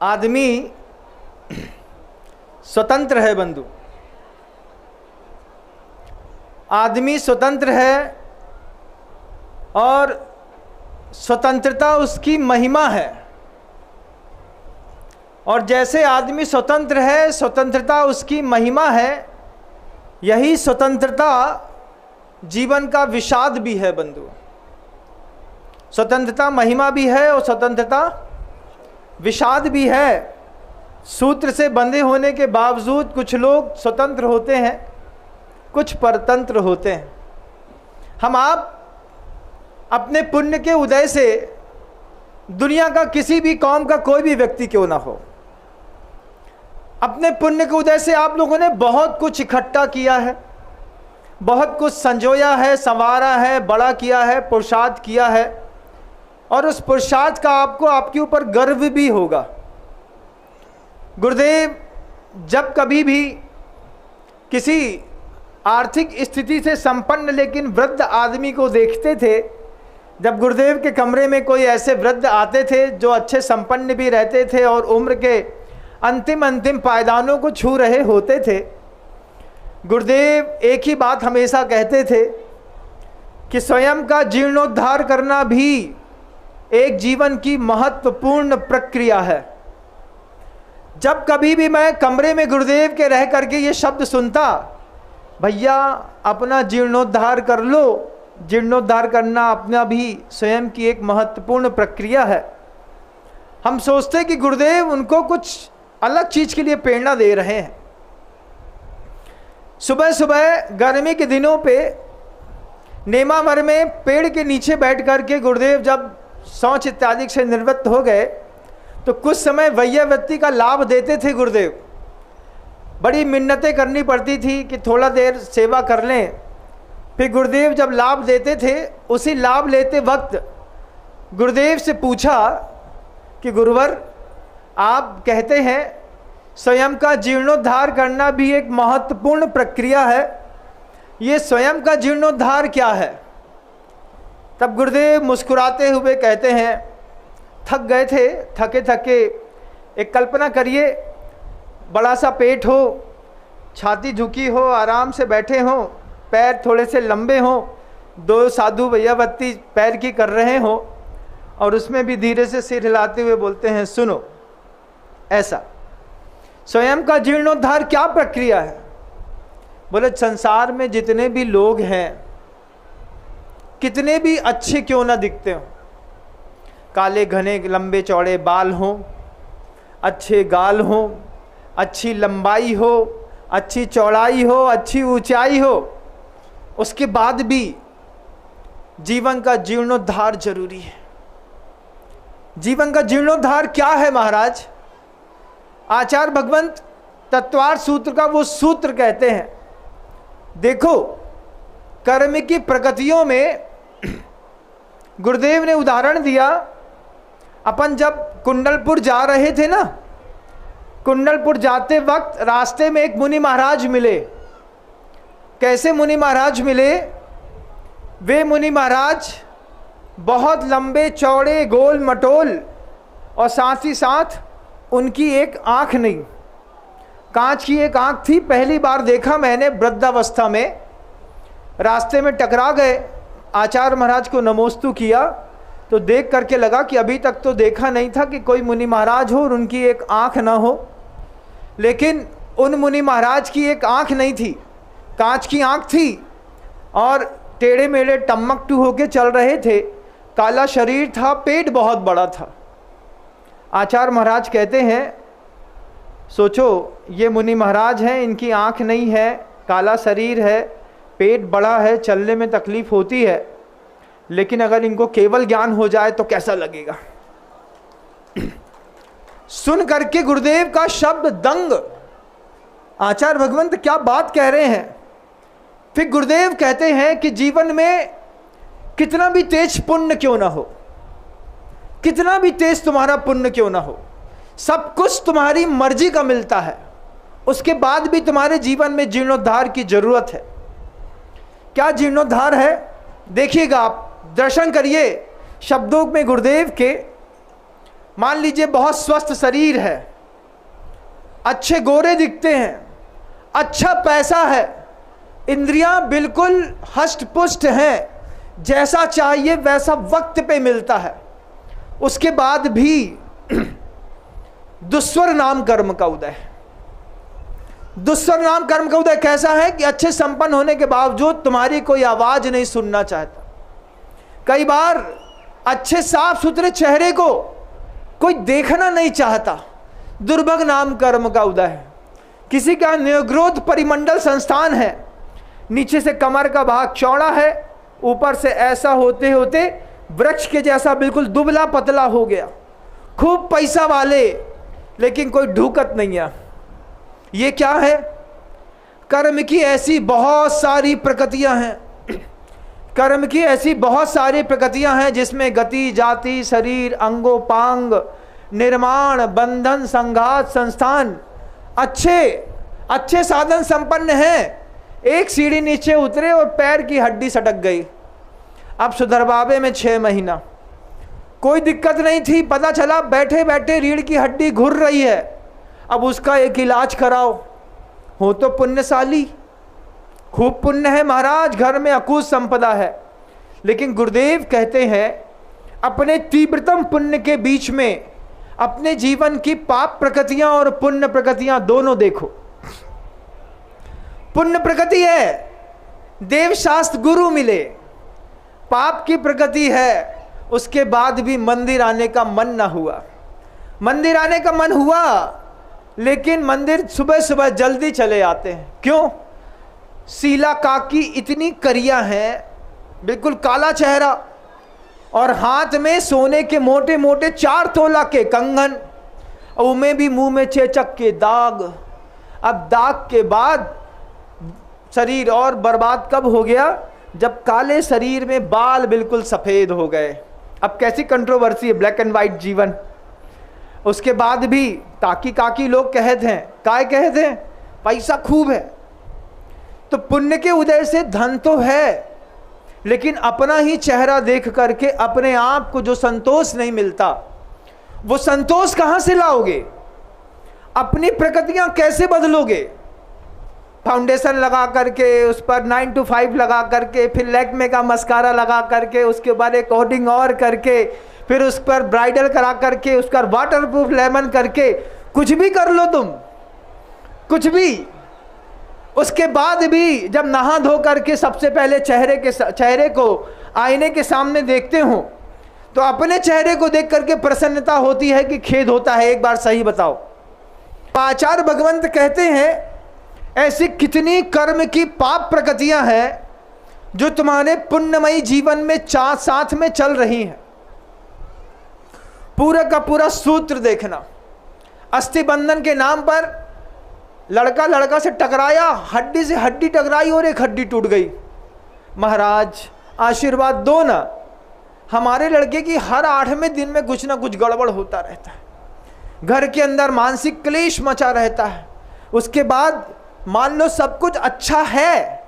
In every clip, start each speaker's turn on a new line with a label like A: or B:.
A: आदमी स्वतंत्र है बंधु, आदमी स्वतंत्र है और स्वतंत्रता उसकी महिमा है। और जैसे आदमी स्वतंत्र है, स्वतंत्रता उसकी महिमा है, यही स्वतंत्रता जीवन का विषाद भी है बंधु। स्वतंत्रता महिमा भी है और स्वतंत्रता विषाद भी है। सूत्र से बंधे होने के बावजूद कुछ लोग स्वतंत्र होते हैं, कुछ परतंत्र होते हैं। हम आप अपने पुण्य के उदय से, दुनिया का किसी भी कौम का कोई भी व्यक्ति क्यों ना हो, अपने पुण्य के उदय से आप लोगों ने बहुत कुछ इकट्ठा किया है, बहुत कुछ संजोया है, संवारा है, बड़ा किया है, पुरुषार्थ किया है, और उस पुरुषार्थ का आपको आपके ऊपर गर्व भी होगा। गुरुदेव जब कभी भी किसी आर्थिक स्थिति से संपन्न लेकिन वृद्ध आदमी को देखते थे, जब गुरुदेव के कमरे में कोई ऐसे वृद्ध आते थे जो अच्छे संपन्न भी रहते थे और उम्र के अंतिम पायदानों को छू रहे होते थे, गुरुदेव एक ही बात हमेशा कहते थे कि स्वयं का जीर्णोद्धार करना भी एक जीवन की महत्वपूर्ण प्रक्रिया है। जब कभी भी मैं कमरे में गुरुदेव के रह करके ये शब्द सुनता, भैया अपना जीर्णोद्धार कर लो, जीर्णोद्धार करना अपना भी स्वयं की एक महत्वपूर्ण प्रक्रिया है, हम सोचते कि गुरुदेव उनको कुछ अलग चीज़ के लिए प्रेरणा दे रहे हैं। सुबह सुबह गर्मी के दिनों पे नेमावर में पेड़ के नीचे बैठ कर के गुरुदेव जब शौच इत्यादि से निवृत्त हो गए तो कुछ समय वैयावृत्ति का लाभ देते थे गुरुदेव। बड़ी मिन्नतें करनी पड़ती थी कि थोड़ा देर सेवा कर लें। फिर गुरुदेव जब लाभ देते थे, उसी लाभ लेते वक्त गुरुदेव से पूछा कि गुरुवर आप कहते हैं स्वयं का जीर्णोद्धार करना भी एक महत्वपूर्ण प्रक्रिया है, ये स्वयं का जीर्णोद्धार क्या है? तब गुरुदेव मुस्कुराते हुए कहते हैं, थक गए थे, थके थके एक कल्पना करिए, बड़ा सा पेट हो, छाती झुकी हो, आराम से बैठे हो, पैर थोड़े से लंबे हों, दो साधु वैयावृत्ति पैर की कर रहे हों और उसमें भी धीरे से सिर हिलाते हुए बोलते हैं सुनो। ऐसा स्वयं का जीर्णोद्धार क्या प्रक्रिया है? बोले संसार में जितने भी लोग हैं, कितने भी अच्छे क्यों ना दिखते हो, काले घने लंबे चौड़े बाल हों, अच्छे गाल हों, अच्छी लंबाई हो, अच्छी चौड़ाई हो, अच्छी ऊंचाई हो, उसके बाद भी जीवन का जीर्णोद्धार जरूरी है। जीवन का जीर्णोद्धार क्या है महाराज? आचार्य भगवंत तत्वार्थ सूत्र का वो सूत्र कहते हैं, देखो कर्म की प्रगतियों में गुरुदेव ने उदाहरण दिया। अपन जब कुंडलपुर जा रहे थे ना, कुंडलपुर जाते वक्त रास्ते में एक मुनि महाराज मिले। कैसे मुनि महाराज मिले? वे मुनि महाराज बहुत लंबे चौड़े गोल मटोल और साथ ही साथ उनकी एक आँख नहीं, कांच की एक आँख थी। पहली बार देखा मैंने वृद्धावस्था में। रास्ते में टकरा गए, आचार्य महाराज को नमोस्तु किया तो देख करके लगा कि अभी तक तो देखा नहीं था कि कोई मुनि महाराज हो और उनकी एक आँख ना हो। लेकिन उन मुनि महाराज की एक आँख नहीं थी, कांच की आँख थी और टेढ़े मेढ़े टम्मकटू होके चल रहे थे। काला शरीर था, पेट बहुत बड़ा था। आचार्य महाराज कहते हैं, सोचो ये मुनि महाराज हैं, इनकी आँख नहीं है, काला शरीर है, पेट बड़ा है, चलने में तकलीफ होती है, लेकिन अगर इनको केवल ज्ञान हो जाए तो कैसा लगेगा? सुन करके गुरुदेव का शब्द दंग, आचार्य भगवंत क्या बात कह रहे हैं। फिर गुरुदेव कहते हैं कि जीवन में कितना भी तेज पुण्य क्यों ना हो, कितना भी तेज तुम्हारा पुण्य क्यों ना हो, सब कुछ तुम्हारी मर्जी का मिलता है, उसके बाद भी तुम्हारे जीवन में जीर्णोद्धार की जरूरत है। क्या जीर्णोद्धार है? देखिएगा आप, दर्शन करिए शब्दों में गुरुदेव के। मान लीजिए बहुत स्वस्थ शरीर है, अच्छे गोरे दिखते हैं, अच्छा पैसा है, इंद्रियां बिल्कुल हष्ट पुष्ट हैं, जैसा चाहिए वैसा वक्त पे मिलता है, उसके बाद भी दुस्वर नाम कर्म का उदय। दुस्वर नाम कर्म का उदय कैसा है कि अच्छे संपन्न होने के बावजूद तुम्हारी कोई आवाज नहीं सुनना चाहता। कई बार अच्छे साफ सुथरे चेहरे को कोई देखना नहीं चाहता। दुर्भग नाम कर्म का उदय है। किसी का न्यूग्रोथ परिमंडल संस्थान है, नीचे से कमर का भाग चौड़ा है, ऊपर से ऐसा होते होते वृक्ष के जैसा बिल्कुल दुबला पतला हो गया, खूब पैसा वाले, लेकिन कोई ढूकत नहीं है। ये क्या है? कर्म की ऐसी बहुत सारी प्रकृतियां हैं, कर्म की ऐसी बहुत सारी प्रकृतियां हैं जिसमें गति, जाति, शरीर, अंगोपांग, निर्माण, बंधन, संघात, संस्थान, अच्छे साधन संपन्न हैं। एक सीढ़ी नीचे उतरे और पैर की हड्डी सटक गई। अब सुधरवावे में 6 महीना, कोई दिक्कत नहीं थी, पता चला बैठे बैठे रीढ़ की हड्डी घुर रही है, अब उसका एक इलाज कराओ। हो तो पुण्यशाली, खूब पुण्य है महाराज, घर में अकूत संपदा है, लेकिन गुरुदेव कहते हैं अपने तीव्रतम पुण्य के बीच में अपने जीवन की पाप प्रकृतियां और पुण्य प्रकृतियां दोनों देखो। पुण्य प्रकृति है, देवशास्त्र गुरु मिले, पाप की प्रकृति है, उसके बाद भी मंदिर आने का मन ना हुआ। मंदिर आने का मन हुआ, लेकिन मंदिर सुबह सुबह जल्दी चले आते हैं। क्यों? शीला काकी इतनी करिया है, बिल्कुल काला चेहरा, और हाथ में सोने के मोटे मोटे 4 तोला के कंगन, और उनमें भी मुंह में चेचक के दाग। अब दाग के बाद शरीर और बर्बाद कब हो गया? जब काले शरीर में बाल बिल्कुल सफेद हो गए। अब कैसी कंट्रोवर्सी है, ब्लैक एंड व्हाइट जीवन। उसके बाद भी ताकी काकी लोग कहते हैं, काय कहते हैं? पैसा खूब है। तो पुण्य के उदय से धन तो है, लेकिन अपना ही चेहरा देख करके अपने आप को जो संतोष नहीं मिलता, वो संतोष कहां से लाओगे? अपनी प्रकृतियां कैसे बदलोगे? फाउंडेशन लगा करके, उस पर 9 to 5 लगा करके, फिर लैक्मे का मस्कारा लगा करके, उसके बाद एक कोडिंग और करके, फिर उस पर ब्राइडल करा करके, उसका वाटरप्रूफ लेमन करके, कुछ भी कर लो तुम, कुछ भी। उसके बाद भी जब नहा धो करके सबसे पहले चेहरे को आईने के सामने देखते हो, तो अपने चेहरे को देख करके प्रसन्नता होती है कि खेद होता है? एक बार सही बताओ। आचार्य भगवंत कहते हैं ऐसी कितनी कर्म की पाप प्रकृतियां हैं जो तुम्हारे पुण्यमयी जीवन में साथ में चल रही हैं। पूरा का पूरा सूत्र देखना। अस्थि बंधन के नाम पर लड़का लड़का से टकराया, हड्डी से हड्डी टकराई और एक हड्डी टूट गई। महाराज आशीर्वाद दो ना, हमारे लड़के की हर 8वें दिन में कुछ ना कुछ गड़बड़ होता रहता है, घर के अंदर मानसिक क्लेश मचा रहता है। उसके बाद मान लो सब कुछ अच्छा है,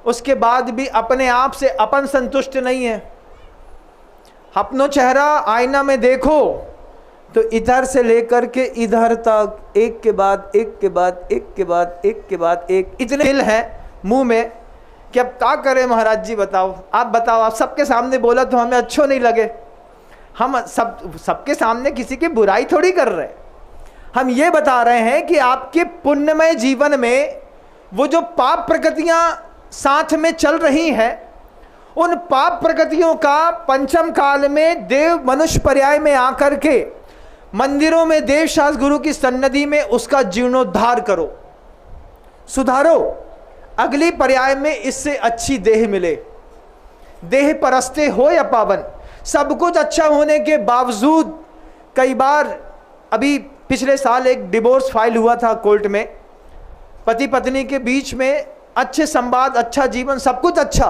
A: उसके बाद भी अपने आप से अपन संतुष्ट नहीं है। अपनो चेहरा आईना में देखो तो इधर से लेकर के इधर तक एक के बाद एक के बाद एक के बाद एक के बाद एक इतने दिल है मुंह में कि अब क्या करें महाराज जी? बताओ, आप बताओ। आप सबके सामने बोला तो हमें अच्छो नहीं लगे। हम सबके सामने किसी की बुराई थोड़ी कर रहे, हम ये बता रहे हैं कि आपके पुण्यमय जीवन में वो जो पाप प्रकृतियां साथ में चल रही हैं, उन पाप प्रकृतियों का पंचम काल में देव मनुष्य पर्याय में आकर के मंदिरों में देवशास्त्र गुरु की सन्निधि में उसका जीर्णोद्धार करो, सुधारो। अगली पर्याय में इससे अच्छी देह मिले। देह परस्ते हो या पावन, सब कुछ अच्छा होने के बावजूद कई बार, अभी पिछले साल एक डिवोर्स फाइल हुआ था कोर्ट में, पति पत्नी के बीच में अच्छे संवाद, अच्छा जीवन, सब कुछ अच्छा।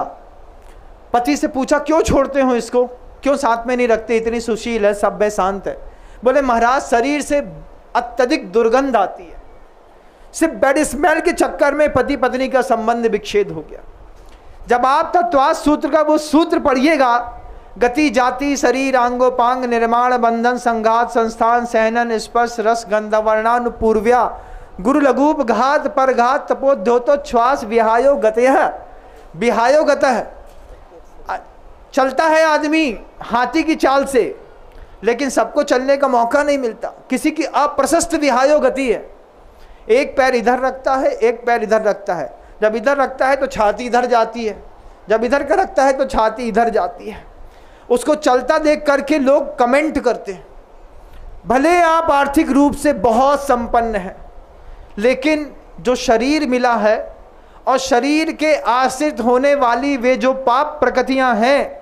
A: पति से पूछा क्यों छोड़ते हो इसको, क्यों साथ में नहीं रखते, इतनी सुशील है, सभ्य शांत है। बोले महाराज शरीर से अत्यधिक दुर्गंध आती है, सिर्फ बैड स्मेल के चक्कर में पति पत्नी का संबंध विच्छेद हो गया। जब आप तत्वास सूत्र का वो सूत्र पढ़िएगा, गति जाति शरीर अंगोपांग निर्माण बंधन संघात संस्थान सहनन स्पर्श रस गंधवर्णानुपूर्व्या गुरु लघुप घात परघात तपोद्योतो श्वास विहायो गतयः। विहायो गतः, चलता है आदमी हाथी की चाल से, लेकिन सबको चलने का मौका नहीं मिलता। किसी की अप्रशस्त विहायो गति है, एक पैर इधर रखता है एक पैर इधर रखता है, जब इधर रखता है तो छाती इधर जाती है, जब इधर का रखता है तो छाती इधर जाती है। उसको चलता देख करके लोग कमेंट करते हैं। भले आप आर्थिक रूप से बहुत संपन्न हैं, लेकिन जो शरीर मिला है और शरीर के आश्रित होने वाली वे जो पाप प्रकृतियां हैं,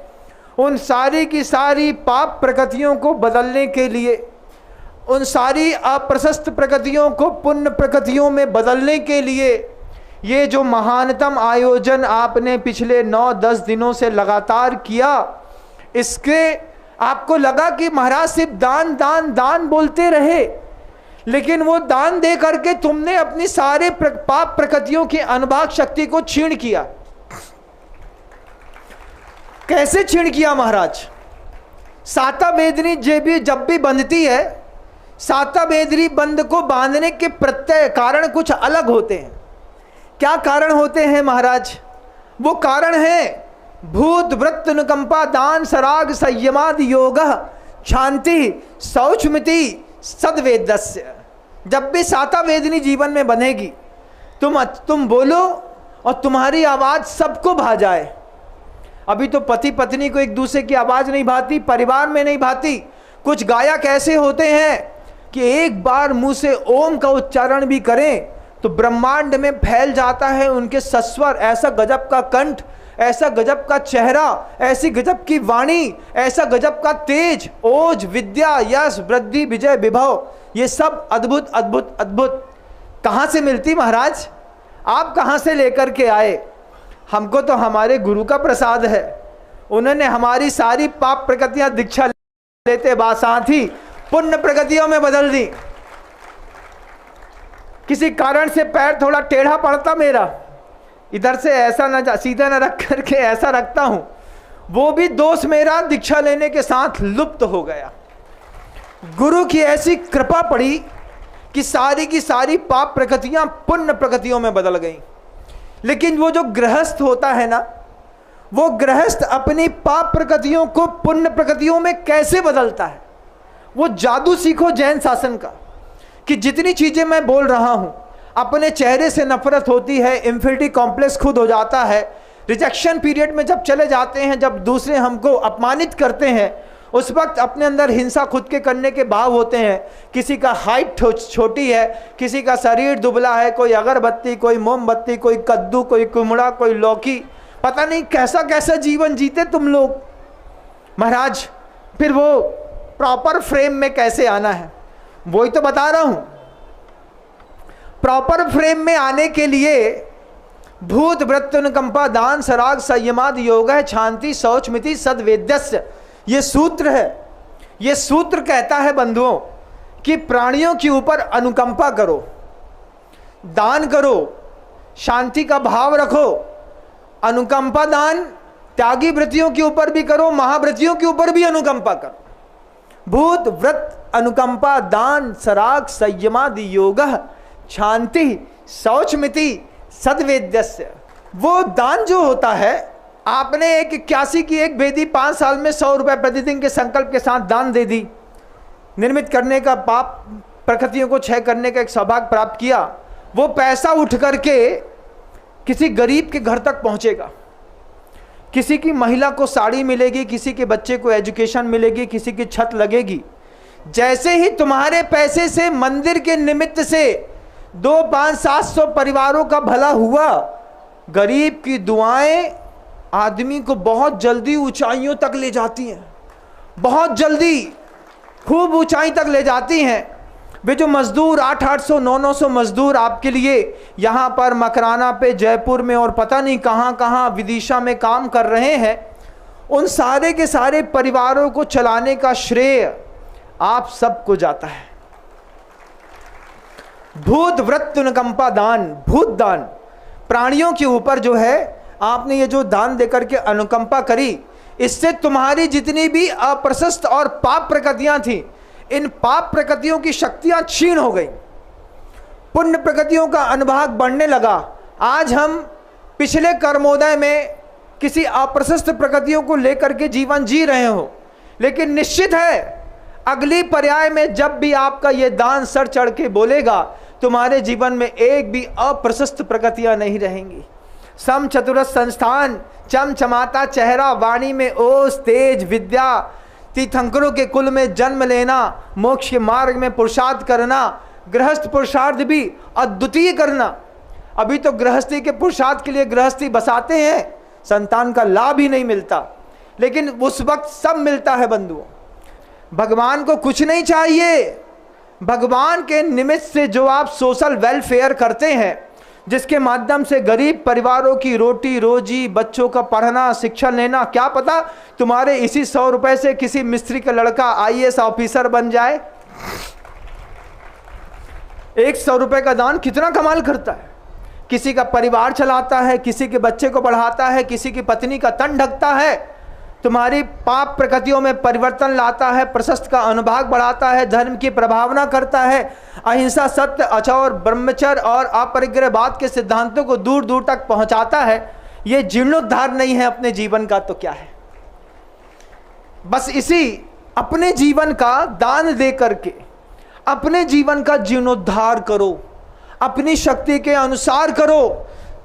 A: उन सारी की सारी पाप प्रकृतियों को बदलने के लिए, उन सारी अप्रशस्त प्रकृतियों को पुण्य प्रकृतियों में बदलने के लिए ये जो महानतम आयोजन आपने पिछले 9-10 दिनों से लगातार किया, इसके आपको लगा कि महाराज सिर्फ दान दान दान बोलते रहे, लेकिन वो दान दे करके तुमने अपनी सारे पाप प्रकृतियों की अनुभाग शक्ति को छीण किया। कैसे छीण किया महाराज? साता वेदनी जब भी बंधती है, साता वेदनी बंध को बांधने के प्रत्यय कारण कुछ अलग होते हैं। क्या कारण होते हैं महाराज? वो कारण है भूत वृत्त अनुकंपा दान सराग संयमादि योग शांति शौचमिति सद्वेदस्य। जब भी साता वेदनी जीवन में बनेगी, तुम बोलो और तुम्हारी आवाज सबको भा जाए। अभी तो पति पत्नी को एक दूसरे की आवाज नहीं भाती, परिवार में नहीं भाती। कुछ गायक ऐसे होते हैं कि एक बार मुंह से ओम का उच्चारण भी करें तो ब्रह्मांड में फैल जाता है उनके सस्वर। ऐसा गजब का कंठ, ऐसा गजब का चेहरा, ऐसी गजब की वाणी, ऐसा गजब का तेज, ओज, विद्या, यश, वृद्धि, विजय, विभव, ये सब अद्भुत अद्भुत अद्भुत कहाँ से मिलती महाराज? आप कहाँ से लेकर के आए? हमको तो हमारे गुरु का प्रसाद है। उन्होंने हमारी सारी पाप प्रकृतियां दीक्षा लेते साथ ही पुण्य प्रकृतियों में बदल दी। किसी कारण से पैर थोड़ा टेढ़ा पड़ता मेरा, इधर से ऐसा ना सीधा ना रख करके ऐसा रखता हूं, वो भी दोष मेरा दीक्षा लेने के साथ लुप्त हो गया। गुरु की ऐसी कृपा पड़ी कि सारी की सारी पाप प्रकृतियां पुण्य प्रकृतियों में बदल गई। लेकिन वो जो गृहस्थ होता है ना, वो गृहस्थ अपनी पाप प्रकृतियों को पुण्य प्रकृतियों में कैसे बदलता है? वो जादू सीखो जैन शासन का, कि जितनी चीजें मैं बोल रहा हूं, अपने चेहरे से नफरत होती है, इंफिनिटी कॉम्प्लेक्स खुद हो जाता है, रिजेक्शन पीरियड में जब चले जाते हैं, जब दूसरे हमको अपमानित करते हैं, उस वक्त अपने अंदर हिंसा खुद के करने के भाव होते हैं। किसी का हाइट छोटी है, किसी का शरीर दुबला है, कोई अगरबत्ती, कोई मोमबत्ती, कोई कद्दू, कोई कुमड़ा, कोई लौकी, पता नहीं कैसा कैसा जीवन जीते तुम लोग महाराज। फिर वो प्रॉपर फ्रेम में कैसे आना है, वही तो बता रहा हूं। प्रॉपर फ्रेम में आने के लिए भूत वृत्त अनुकंपा दान सराग संयमाद योग है शांति शौचमिति सद्वेद्यस्य, ये सूत्र है। ये सूत्र कहता है बंधुओं कि प्राणियों के ऊपर अनुकंपा करो, दान करो, शांति का भाव रखो। अनुकंपा दान त्यागी वृत्तियों के ऊपर भी करो, महावृत्तियों के ऊपर भी अनुकंपा करो। भूत व्रत अनुकंपा दान सराग संयमादि योग शांति शौचमिति सद्वेद्यस्य। वो दान जो होता है, आपने एक 81 की एक बेदी 5 साल में 100 रुपए प्रतिदिन के संकल्प के साथ दान दे दी, निर्मित करने का, पाप प्रकृतियों को क्षय करने का एक सौभाग्य प्राप्त किया। वो पैसा उठ करके किसी गरीब के घर तक पहुंचेगा, किसी की महिला को साड़ी मिलेगी, किसी के बच्चे को एजुकेशन मिलेगी, किसी की छत लगेगी। जैसे ही तुम्हारे पैसे से मंदिर के निमित्त से 2, 5, 700 परिवारों का भला हुआ, गरीब की दुआएं आदमी को बहुत जल्दी ऊंचाइयों तक ले जाती हैं, बहुत जल्दी खूब ऊंचाई तक ले जाती हैं। वे जो मजदूर 800, 900 मजदूर आपके लिए यहाँ पर मकराना पे, जयपुर में और पता नहीं कहाँ कहाँ विदिशा में काम कर रहे हैं, उन सारे के सारे परिवारों को चलाने का श्रेय आप सबको जाता है। भूत व्रत अनुकंपा दान, भूत दान, प्राणियों के ऊपर जो है आपने ये जो दान देकर के अनुकंपा करी, इससे तुम्हारी जितनी भी अप्रशस्त और पाप प्रकृतियां थी, इन पाप प्रकृतियों की शक्तियां क्षीण हो गई, पुण्य प्रकृतियों का अनुभाग बढ़ने लगा। आज हम पिछले कर्मोदय में किसी अप्रशस्त प्रकृतियों को लेकर के जीवन जी रहे हो, लेकिन निश्चित है अगली पर्याय में जब भी आपका ये दान सर चढ़ के बोलेगा, तुम्हारे जीवन में एक भी अप्रशस्त प्रकृतियां नहीं रहेंगी। सम चतुरस संस्थान, चमचमाता चेहरा, वाणी में ओज तेज, विद्या, तीर्थंकरों के कुल में जन्म लेना, मोक्ष के मार्ग में पुरुषार्थ करना, गृहस्थ पुरुषार्थ भी अद्वितीय करना। अभी तो गृहस्थी के पुरुषार्थ के लिए गृहस्थी बसाते हैं, संतान का लाभ ही नहीं मिलता, लेकिन उस वक्त सब मिलता है बंधुओं। भगवान को कुछ नहीं चाहिए। भगवान के निमित्त से जो आप सोशल वेलफेयर करते हैं, जिसके माध्यम से गरीब परिवारों की रोटी रोजी, बच्चों का पढ़ना, शिक्षा लेना, क्या पता तुम्हारे इसी 100 रुपए से किसी मिस्त्री का लड़का IAS ऑफिसर बन जाए। 100 रुपए का दान कितना कमाल करता है। किसी का परिवार चलाता है, किसी के बच्चे को पढ़ाता है, किसी की पत्नी का तन ढकता है, तुम्हारी पाप प्रकृतियों में परिवर्तन लाता है, प्रशस्त का अनुभाग बढ़ाता है, धर्म की प्रभावना करता है, अहिंसा, सत्य, अचौर, ब्रह्मचर्य और अपरिग्रहवाद के सिद्धांतों को दूर दूर तक पहुंचाता है। ये जीर्णोद्धार नहीं है अपने जीवन का तो क्या है। बस इसी अपने जीवन का दान दे करके अपने जीवन का जीर्णोद्धार करो, अपनी शक्ति के अनुसार करो।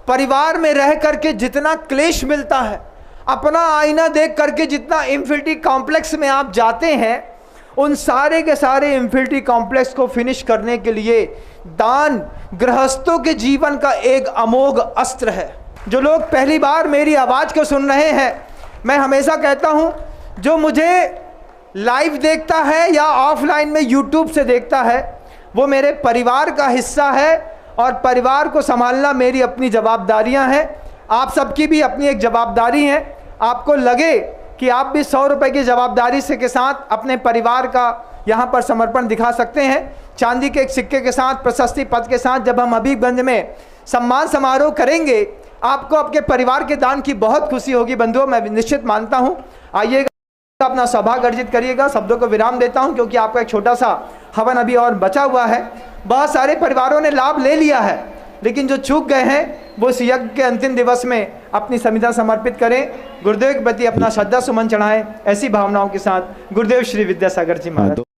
A: परिवार में रह करके जितना क्लेश मिलता है, अपना आईना देख करके जितना इंफिनिटी कॉम्प्लेक्स में आप जाते हैं, उन सारे के सारे इंफिनिटी कॉम्प्लेक्स को फिनिश करने के लिए दान गृहस्थों के जीवन का एक अमोघ अस्त्र है। जो लोग पहली बार मेरी आवाज़ को सुन रहे हैं, मैं हमेशा कहता हूं, जो मुझे लाइव देखता है या ऑफलाइन में यूट्यूब से देखता है, वो मेरे परिवार का हिस्सा है और परिवार को संभालना मेरी अपनी जवाबदारियां हैं। आप सबकी भी अपनी एक जवाबदारी है। आपको लगे कि आप भी 100 रुपए की जवाबदारी से के साथ अपने परिवार का यहाँ पर समर्पण दिखा सकते हैं। चांदी के एक सिक्के के साथ, प्रशस्ति पद के साथ जब हम हबीबगंज में सम्मान समारोह करेंगे, आपको आपके परिवार के दान की बहुत खुशी होगी बंधुओं, मैं निश्चित मानता हूँ। आइएगा, अपना सौभाग्य अर्जित करिएगा। शब्दों को विराम देता हूँ क्योंकि आपका एक छोटा सा हवन अभी और बचा हुआ है। बहुत सारे परिवारों ने लाभ ले लिया है, लेकिन जो चूक गए हैं वो इस यज्ञ के अंतिम दिवस में अपनी संविदा समर्पित करें, गुरुदेव के प्रति अपना श्रद्धा सुमन चढ़ाएं। ऐसी भावनाओं के साथ गुरुदेव श्री विद्यासागर जी महाराज।